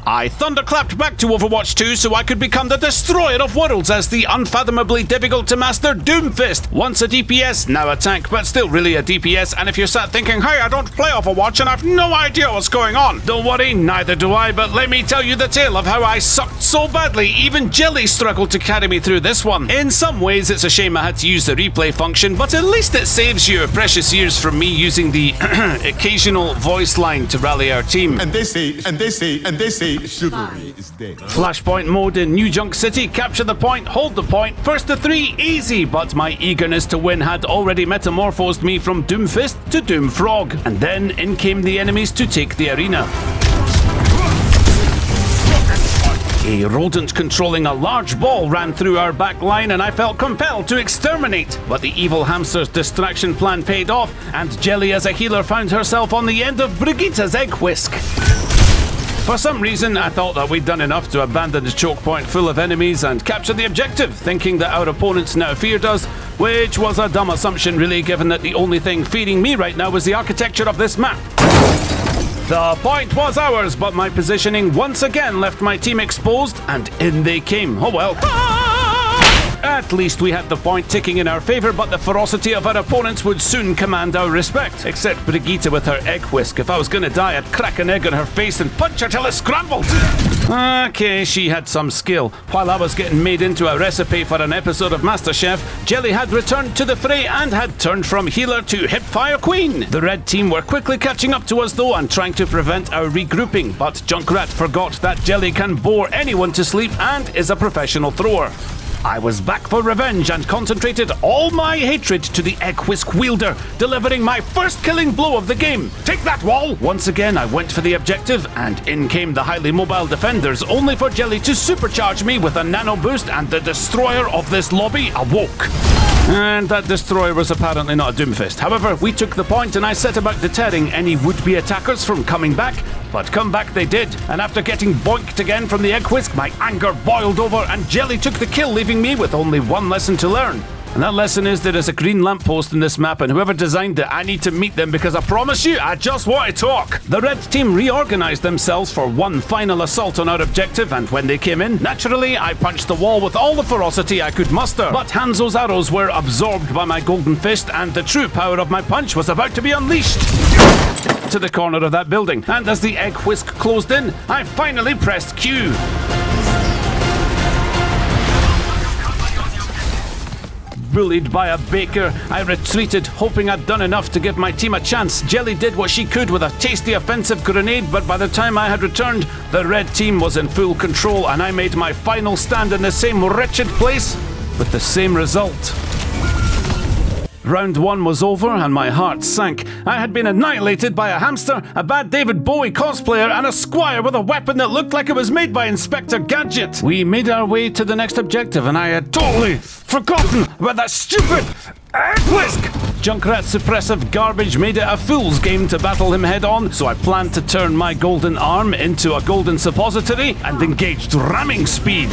I thunderclapped back to Overwatch 2 so I could become the destroyer of worlds as the unfathomably difficult to master Doomfist. Once a DPS, now a tank, but still really a DPS. And if you're sat thinking, hey, I don't play Overwatch and I've no idea what's going on, don't worry, neither do I, but let me tell you the tale of how I sucked so badly, even Jelly struggled to carry me through this one. In some ways, it's a shame I had to use the replay function, but at least it saves you precious years from me using the occasional voice line to rally our team. And they say, chivalry is dead. Flashpoint mode in New Junk City, capture the point, hold the point, first to 3, easy, but my eagerness to win had already metamorphosed me from Doomfist to Doomfrog, and then in came the enemies to take the arena. A rodent controlling a large ball ran through our back line and I felt compelled to exterminate. But the evil hamster's distraction plan paid off and Jelly as a healer found herself on the end of Brigitte's egg whisk. For some reason, I thought that we'd done enough to abandon the choke point full of enemies and capture the objective, thinking that our opponents now feared us, which was a dumb assumption really, given that the only thing feeding me right now was the architecture of this map. The point was ours, but my positioning once again left my team exposed, and in they came. Oh well. At least we had the point ticking in our favour, but the ferocity of our opponents would soon command our respect. Except Brigitte with her egg whisk. If I was going to die, I'd crack an egg on her face and punch her till it scrambled. Okay, she had some skill. While I was getting made into a recipe for an episode of MasterChef, Jelly had returned to the fray and had turned from healer to hipfire queen. The red team were quickly catching up to us though and trying to prevent our regrouping, but Junkrat forgot that Jelly can bore anyone to sleep and is a professional thrower. I was back for revenge and concentrated all my hatred to the egg whisk wielder, delivering my first killing blow of the game. Take that, wall! Once again, I went for the objective, and in came the highly mobile defenders, only for Jelly to supercharge me with a nano boost, and the destroyer of this lobby awoke. And that destroyer was apparently not a Doomfist. However, we took the point and I set about deterring any would-be attackers from coming back. But come back they did, and after getting boinked again from the egg whisk, my anger boiled over and Jelly took the kill, leaving me with only one lesson to learn. And that lesson is there is a green lamppost in this map, and whoever designed it, I need to meet them because I promise you, I just want to talk. The red team reorganized themselves for one final assault on our objective, and when they came in, naturally, I punched the wall with all the ferocity I could muster. But Hanzo's arrows were absorbed by my golden fist, and the true power of my punch was about to be unleashed to the corner of that building. And as the egg whisk closed in, I finally pressed Q. Bullied by a baker, I retreated, hoping I'd done enough to give my team a chance. Jelly did what she could with a tasty offensive grenade, but by the time I had returned, the red team was in full control, and I made my final stand in the same wretched place with the same result. Round 1 was over and my heart sank. I had been annihilated by a hamster, a bad David Bowie cosplayer, and a squire with a weapon that looked like it was made by Inspector Gadget. We made our way to the next objective and I had totally forgotten about that stupid egg whisk. Junkrat's suppressive garbage made it a fool's game to battle him head on, so I planned to turn my golden arm into a golden suppository and engaged ramming speed.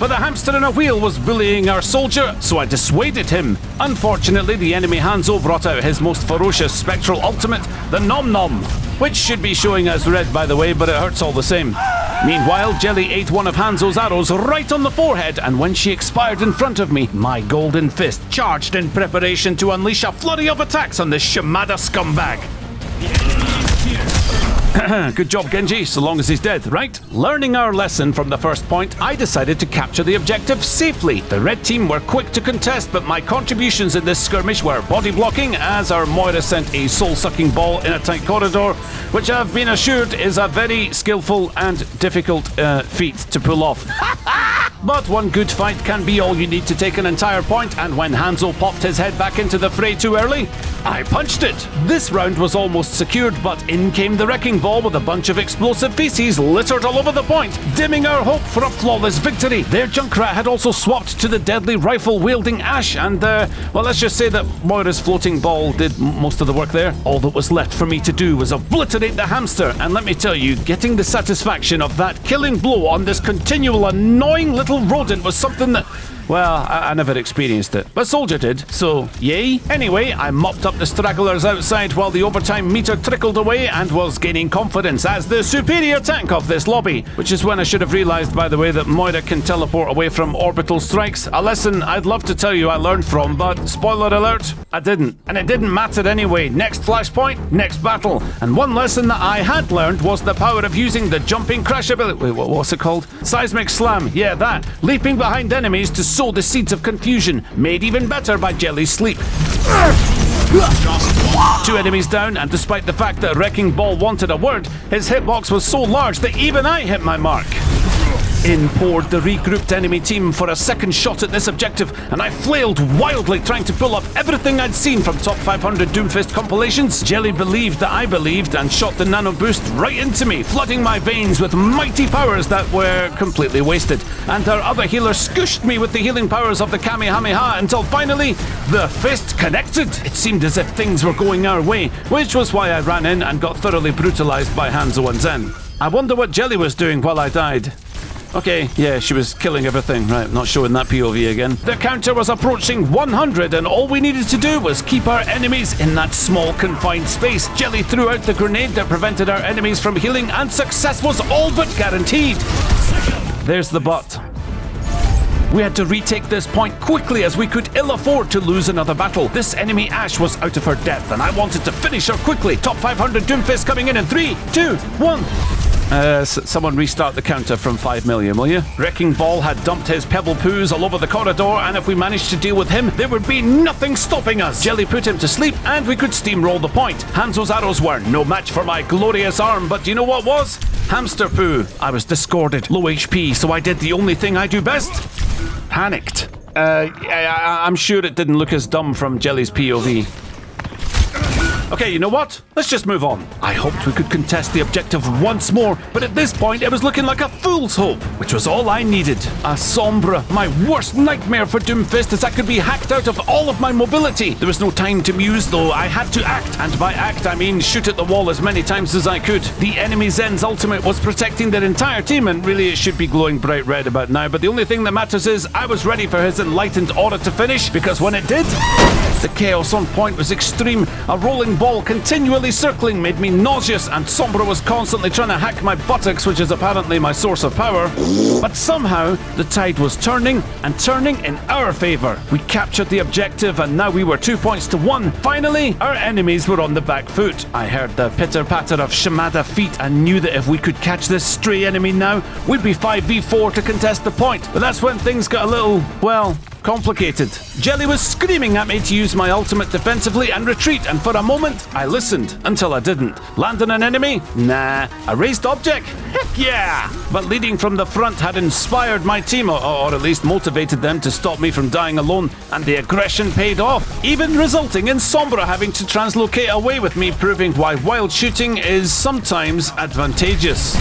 But the hamster in a wheel was bullying our soldier, so I dissuaded him. Unfortunately, the enemy Hanzo brought out his most ferocious spectral ultimate, the Nom Nom, which should be showing as red by the way, but it hurts all the same. Meanwhile, Jelly ate one of Hanzo's arrows right on the forehead, and when she expired in front of me, my golden fist charged in preparation to unleash a flurry of attacks on this Shimada scumbag. Good job, Genji, so long as he's dead, right? Learning our lesson from the first point, I decided to capture the objective safely. The red team were quick to contest, but my contributions in this skirmish were body blocking, as our Moira sent a soul-sucking ball in a tight corridor, which I've been assured is a very skillful and difficult feat to pull off. But one good fight can be all you need to take an entire point, and when Hanzo popped his head back into the fray too early, I punched it. This round was almost secured, but in came the wrecking ball with a bunch of explosive feces littered all over the point, dimming our hope for a flawless victory. Their Junkrat had also swapped to the deadly rifle-wielding Ash, and well, let's just say that Moira's floating ball did most of the work there. All that was left for me to do was obliterate the hamster, and let me tell you, getting the satisfaction of that killing blow on this continual annoying little rodent was something that Well, I never experienced it, but Soldier did, so yay. Anyway, I mopped up the stragglers outside while the overtime meter trickled away and was gaining confidence as the superior tank of this lobby, which is when I should have realized, by the way, that Moira can teleport away from orbital strikes. A lesson I'd love to tell you I learned from, but spoiler alert, I didn't. And it didn't matter anyway. Next flashpoint, next battle. And one lesson that I had learned was the power of using the jumping crash ability. Wait, what's it called? Seismic slam. Yeah, that. Leaping behind enemies to sow the seeds of confusion, made even better by Jelly's sleep. 2 enemies down, and despite the fact that Wrecking Ball wanted a word, his hitbox was so large that even I hit my mark. In poured the regrouped enemy team for a second shot at this objective, and I flailed wildly trying to pull up everything I'd seen from top 500 Doomfist compilations. Jelly believed that I believed and shot the nano boost right into me, flooding my veins with mighty powers that were completely wasted. And our other healer scooshed me with the healing powers of the Kamehameha until finally, the fist connected. It seemed as if things were going our way, which was why I ran in and got thoroughly brutalized by Hanzo and Zen. I wonder what Jelly was doing while I died. Okay, yeah, she was killing everything. Right, not showing that POV again. The counter was approaching 100 and all we needed to do was keep our enemies in that small confined space. Jelly threw out the grenade that prevented our enemies from healing and success was all but guaranteed. There's the but. We had to retake this point quickly as we could ill afford to lose another battle. This enemy Ashe was out of her depth and I wanted to finish her quickly. Top 500 Doomfist coming in 3, 2, 1. Someone restart the counter from 5 million, will you? Wrecking Ball had dumped his pebble poos all over the corridor, and if we managed to deal with him, there would be nothing stopping us. Jelly put him to sleep, and we could steamroll the point. Hanzo's arrows were no match for my glorious arm, but do you know what was? Hamster poo. I was discorded, low HP, so I did the only thing I do best. Panicked. I'm sure it didn't look as dumb from Jelly's POV. Okay, you know what? Let's just move on. I hoped we could contest the objective once more, but at this point it was looking like a fool's hope, which was all I needed. A Sombra, my worst nightmare for Doomfist, as I could be hacked out of all of my mobility. There was no time to muse though, I had to act, and by act I mean shoot at the wall as many times as I could. The enemy Zen's ultimate was protecting their entire team, and really it should be glowing bright red about now, but the only thing that matters is I was ready for his enlightened aura to finish, because when it did, the chaos on point was extreme. A rolling ball continually circling made me nauseous, and Sombra was constantly trying to hack my buttocks, which is apparently my source of power. But somehow, the tide was turning, and turning in our favour. We captured the objective, and now we were 2 points to 1. Finally, our enemies were on the back foot. I heard the pitter-patter of Shimada feet and knew that if we could catch this stray enemy now, we'd be 5v4 to contest the point. But that's when things got a little, well, complicated. Jelly was screaming at me to use my ultimate defensively and retreat, and for a moment, I listened until I didn't. Landing an enemy? Nah. A raised object? Heck yeah! But leading from the front had inspired my team, or at least motivated them to stop me from dying alone, and the aggression paid off, even resulting in Sombra having to translocate away with me, proving why wild shooting is sometimes advantageous.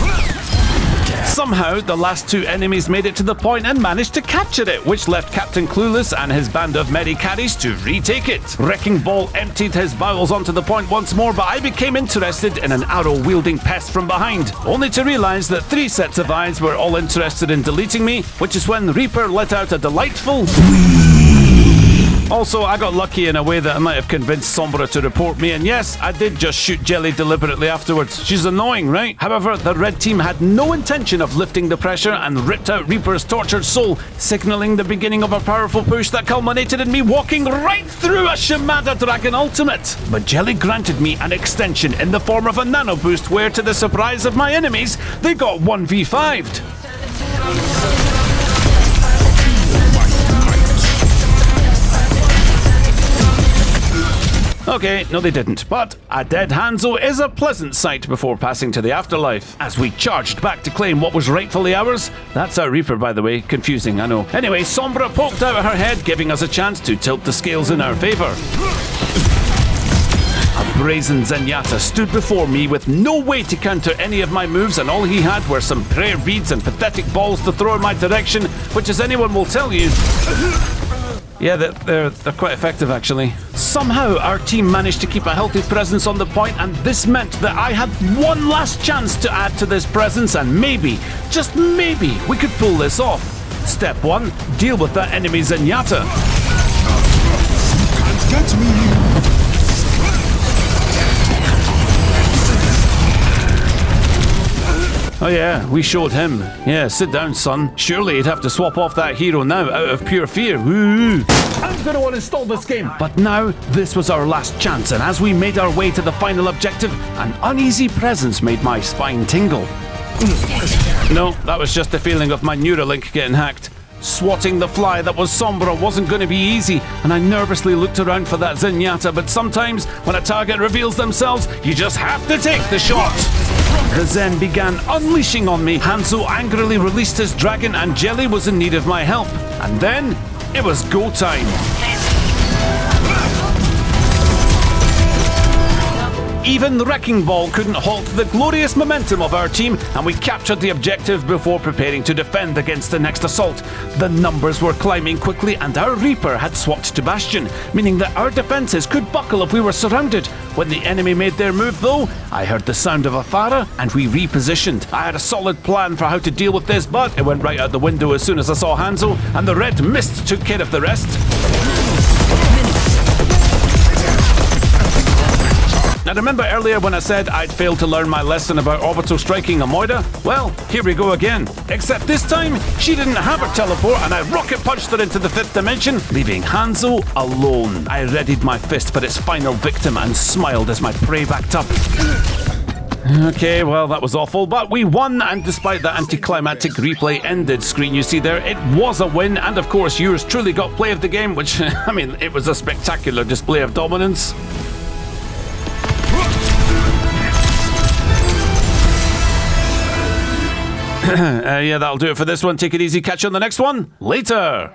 Somehow, the last 2 enemies made it to the point and managed to capture it, which left Captain Clueless and his band of merry caddies to retake it. Wrecking Ball emptied his bowels onto the point once more, but I became interested in an arrow-wielding pest from behind, only to realize that 3 sets of eyes were all interested in deleting me, which is when Reaper let out a delightful Also, I got lucky in a way that I might have convinced Sombra to report me, and yes, I did just shoot Jelly deliberately afterwards. She's annoying, right? However, the red team had no intention of lifting the pressure and ripped out Reaper's tortured soul, signaling the beginning of a powerful push that culminated in me walking right through a Shimada Dragon ultimate. But Jelly granted me an extension in the form of a nano boost where, to the surprise of my enemies, they got 1v5'd. Okay, no they didn't, but a dead Hanzo is a pleasant sight before passing to the afterlife. As we charged back to claim what was rightfully ours, that's our Reaper by the way, confusing I know. Anyway, Sombra poked out her head, giving us a chance to tilt the scales in our favour. A brazen Zenyatta stood before me with no way to counter any of my moves, and all he had were some prayer beads and pathetic balls to throw in my direction, which, as anyone will tell you, yeah, they're quite effective actually. Somehow our team managed to keep a healthy presence on the point, and this meant that I had one last chance to add to this presence, and maybe, just maybe, we could pull this off. Step 1, deal with that enemy Zenyatta. Can't get me. Oh yeah, we showed him. Yeah, sit down, son. Surely he'd have to swap off that hero now out of pure fear. Woo! I'm gonna uninstall this game. But now, this was our last chance, and as we made our way to the final objective, an uneasy presence made my spine tingle. No, that was just the feeling of my Neuralink getting hacked. Swatting the fly that was Sombra wasn't going to be easy, and I nervously looked around for that Zenyatta, but sometimes, when a target reveals themselves, you just have to take the shot. The Zen began unleashing on me. Hanzo angrily released his dragon, and Jelly was in need of my help. And then, it was go time. Even the Wrecking Ball couldn't halt the glorious momentum of our team, and we captured the objective before preparing to defend against the next assault. The numbers were climbing quickly, and our Reaper had swapped to Bastion, meaning that our defenses could buckle if we were surrounded. When the enemy made their move, though, I heard the sound of a Pharah, and we repositioned. I had a solid plan for how to deal with this, but it went right out the window as soon as I saw Hanzo, and the red mist took care of the rest. Now remember earlier when I said I'd failed to learn my lesson about orbital striking a Moira? Well, here we go again. Except this time, she didn't have her teleport and I rocket punched her into the 5th dimension, leaving Hanzo alone. I readied my fist for its final victim and smiled as my prey backed up. Okay, well that was awful, but we won, and despite the anticlimactic replay ended screen you see there, it was a win, and of course yours truly got play of the game, which, I mean, it was a spectacular display of dominance. Yeah, that'll do it for this one. Take it easy. Catch you on the next one. Later.